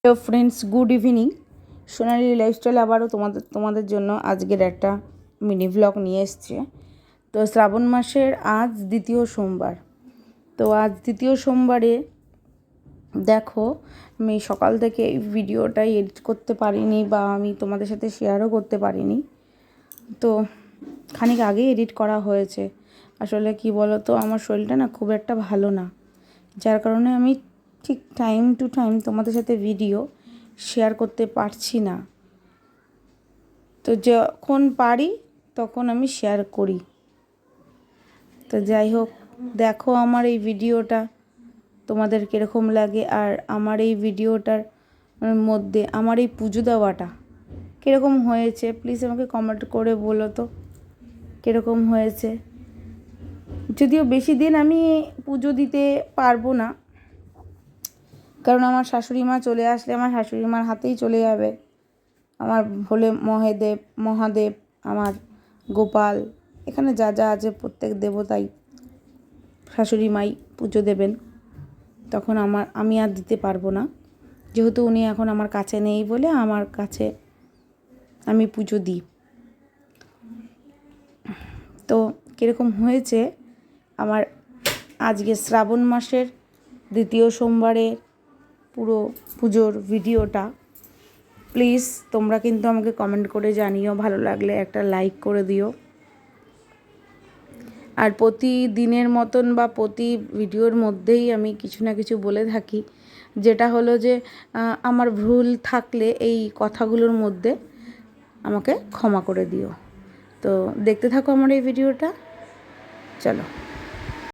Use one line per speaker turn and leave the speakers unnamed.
Hello friends, good evening. Sonali lifestyle আবারও তোমাদের জন্য আজকের একটা মিনি ভ্লগ নিয়ে এসছে। তো শ্রাবণ মাসের আজ দ্বিতীয় সোমবার। তো আজ দ্বিতীয় সোমবারে দেখো, আমি সকাল থেকে এই ভিডিওটাই এডিট করতে পারিনি বা আমি তোমাদের সাথে শেয়ারও করতে পারিনি। তো খানিক আগেই এডিট করা হয়েছে। আসলে কি বলো তো, আমার শরীরটা না খুব একটা ভালো না, যার কারণে আমি ঠিক টাইম টু টাইম তোমাদের সাথে ভিডিও শেয়ার করতে পারছি না। তো যখন পারি তখন আমি শেয়ার করি। তো যাই হোক, দেখো আমার এই ভিডিওটা তোমাদের কীরকম লাগে, আর আমার এই ভিডিওটার মধ্যে আমার এই পুজো দেওয়াটা কীরকম হয়েছে প্লিজ আমাকে কমেন্ট করে বলো তো কীরকম হয়েছে। যদিও বেশি দিন আমি পুজো দিতে পারবো না, কারণ আমার শাশুড়ি মা চলে আসলে আমার শাশুড়ি মার হাতেই চলে যাবে। আমার ভোলে মহাদেব, আমার গোপাল, এখানে যা যা আছে প্রত্যেক দেবতাই শাশুড়ি মাই পুজো দেবেন। তখন আমি আর দিতে পারবো না, যেহেতু উনি এখন আমার কাছে নেই বলে আমার কাছে আমি পুজো দিই। তো কীরকম হয়েছে আমার আজকে শ্রাবণ মাসের দ্বিতীয় সোমবারের পুরো পুজোর ভিডিওটা, প্লিজ তোমরা কিন্তু আমাকে কমেন্ট করে জানিও, ভালো লাগলে একটা লাইক করে দিও। আর প্রতিদিনের মতন বা প্রতি ভিডিওর মধ্যেই আমি কিছু না কিছু বলে থাকি, যেটা হলো যে আমার ভুল থাকলে এই কথাগুলোর মধ্যে আমাকে ক্ষমা করে দিও। তো দেখতে থাকো আমার এই ভিডিওটা, চলো।